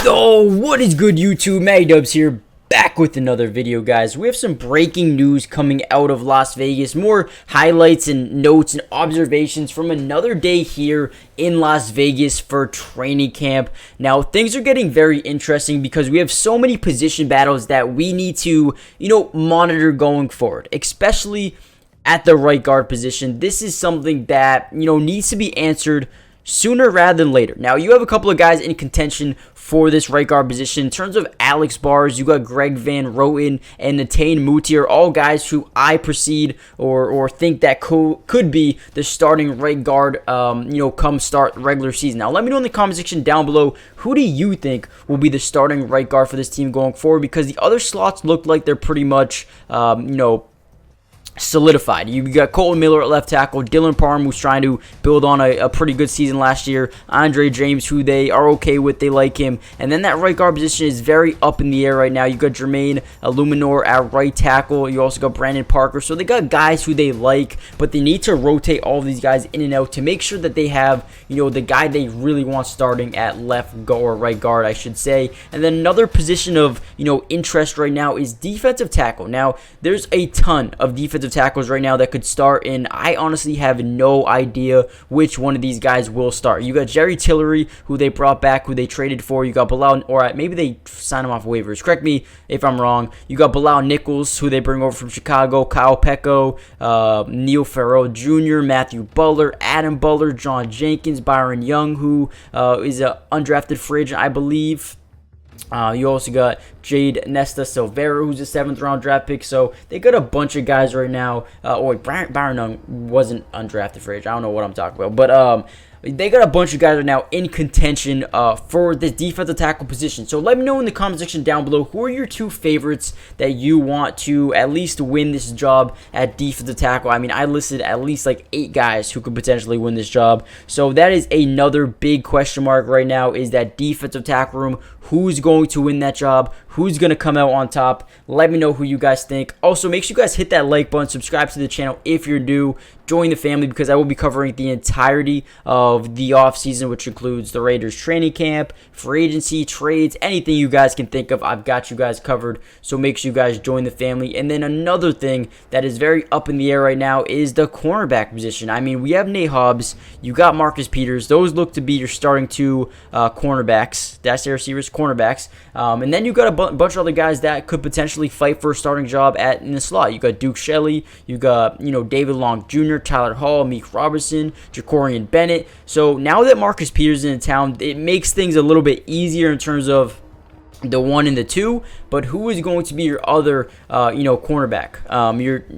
Oh, what is good, YouTube? Matty Dubs here, back with another video, guys. We have some breaking news coming out of Las Vegas. More highlights and notes and observations from another day here in Las Vegas for training camp. Now, things are getting very interesting because we have so many position battles that we need to, monitor going forward, especially at the right guard position. This is something that, needs to be answered sooner rather than later. Now, you have a couple of guys in contention for this right guard position. In terms of Alex Bars, you got Greg Van Roten and Netane Muti, all guys who I perceive or think that could be the starting right guard, come start regular season. Now, let me know in the comment section down below, who do you think will be the starting right guard for this team going forward? Because the other slots look like they're pretty much, solidified. You got Colton Miller at left tackle, Dylan Parham, who's trying to build on a pretty good season last year, Andre James, who they are okay with, they like him, and then that right guard position is very up in the air right now. You got Jermaine Illuminor at right tackle, you also got Brandon Parker, so they got guys who they like, but they need to rotate all of these guys in and out to make sure that they have, the guy they really want starting at left guard, or right guard, I should say. And then another position of, interest right now is defensive tackle. Now, there's a ton of defensive tackles right now that could start, and I honestly have no idea which one of these guys will start. You got Jerry Tillery, who they brought back, who they traded for. You got Bilal, or maybe they signed him off waivers. Correct me if I'm wrong. You got Bilal Nichols, who they bring over from Chicago, Kyle Pecco, Neil Farrell Jr., Matthew Butler, Adam Butler, John Jenkins, Byron Young, who is an undrafted free agent, I believe. You also got Jade Nesta Silvera, who's a 7th round draft pick. So they got a bunch of guys right now. Byron Young wasn't undrafted free agent. I don't know what I'm talking about. But they got a bunch of guys right now in contention for the defensive tackle position. So let me know in the comment section down below, who are your two favorites that you want to at least win this job at defensive tackle. I mean, I listed at least like 8 guys who could potentially win this job. So that is another big question mark right now, is that defensive tackle room. Who's going to win that job? Who's going to come out on top? Let me know who you guys think. Also, make sure you guys hit that like button, subscribe to the channel if you're new, join the family, because I will be covering the entirety of the offseason, which includes the Raiders training camp, free agency, trades, anything you guys can think of. I've got you guys covered, so make sure you guys join the family. And then another thing that is very up in the air right now is the cornerback position. I mean, we have Nate Hobbs, you got Marcus Peters. Those look to be your starting two cornerbacks. That's their receivers, cornerbacks. And then you got a bunch of other guys that could potentially fight for a starting job in the slot. You got Duke Shelley, you got, David Long Jr., Tyler Hall, Meek Robertson, Jacorian Bennett. So now that Marcus Peters is in town, it makes things a little bit easier in terms of the 1 and the 2, but who is going to be your other, cornerback?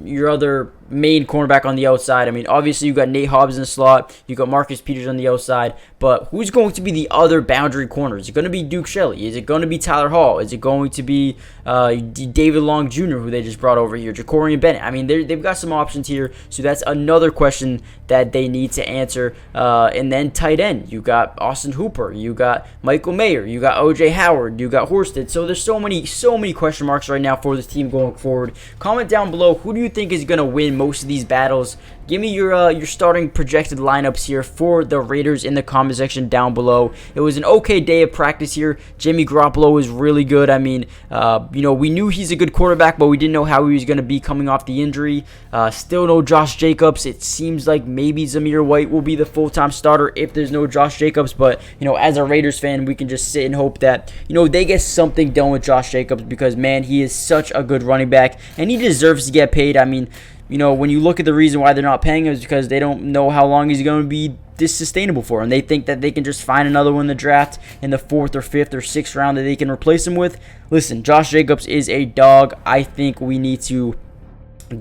Your other main cornerback on the outside. I mean, obviously you got Nate Hobbs in the slot, you got Marcus Peters on the outside, but who's going to be the other boundary corner? Is it going to be Duke Shelley? Is it going to be Tyler Hall? Is it going to be David Long Jr., who they just brought over here, Jacorian Bennett? I mean, they've got some options here, so that's another question that they need to answer. And then tight end, you got Austin Hooper, you got Michael Mayer, you got OJ Howard, you got Horsted. So there's so many question marks right now for this team going forward. Comment down below, who do you think is going to win most of these battles? Give me your starting projected lineups here for the Raiders in the comment section down below. It was an okay day of practice here. Jimmy Garoppolo was really good. I mean, we knew he's a good quarterback, but we didn't know how he was going to be coming off the injury. Still no Josh Jacobs. It seems like maybe Zamir White will be the full-time starter if there's no Josh Jacobs, but, as a Raiders fan, we can just sit and hope that, they get something done with Josh Jacobs, because, man, he is such a good running back, and he deserves to get paid. I mean, when you look at the reason why they're not paying him, is because they don't know how long he's going to be this sustainable for, and they think that they can just find another one in the draft in the 4th or 5th or 6th round that they can replace him with. Listen, Josh Jacobs is a dog. I think we need to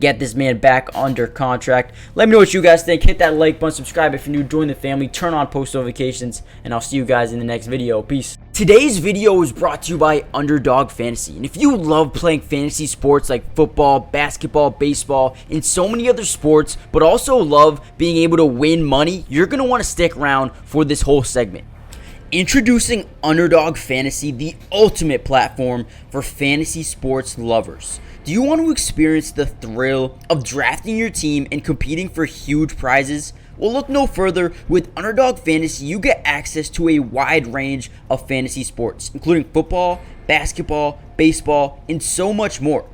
get this man back under contract. Let me know what you guys think. Hit that like button, subscribe if you're new, join the family, turn on post notifications, and I'll see you guys in the next video. Peace. Today's video is brought to you by Underdog Fantasy, and if you love playing fantasy sports like football, basketball, baseball, and so many other sports, but also love being able to win money, you're going to want to stick around for this whole segment. Introducing Underdog Fantasy, the ultimate platform for fantasy sports lovers. Do you want to experience the thrill of drafting your team and competing for huge prizes? Well, look no further. With Underdog Fantasy, you get access to a wide range of fantasy sports, including football, basketball, baseball, and so much more.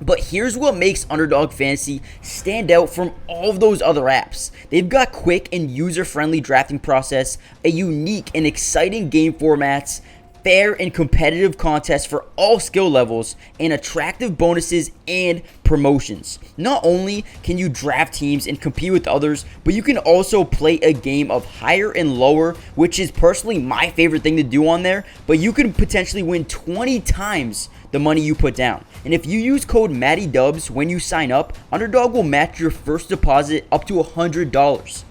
But here's what makes Underdog Fantasy stand out from all of those other apps. They've got quick and user-friendly drafting process, a unique and exciting game formats, fair and competitive contests for all skill levels, and attractive bonuses and promotions. Not only can you draft teams and compete with others, but you can also play a game of higher and lower, which is personally my favorite thing to do on there, but you can potentially win 20 times the money you put down. And if you use code MattyDubs when you sign up, Underdog will match your first deposit up to $100.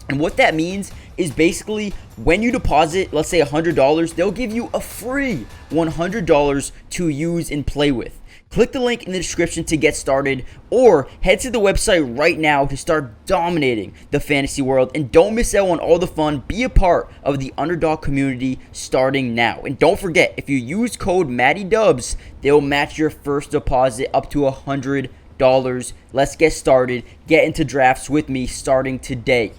And what that means is basically when you deposit, let's say $100, they'll give you a free $100 to use and play with. Click the link in the description to get started, or head to the website right now to start dominating the fantasy world. And don't miss out on all the fun. Be a part of the Underdog community starting now. And don't forget, if you use code MattyDubs, they'll match your first deposit up to $100. Let's get started. Get into drafts with me starting today.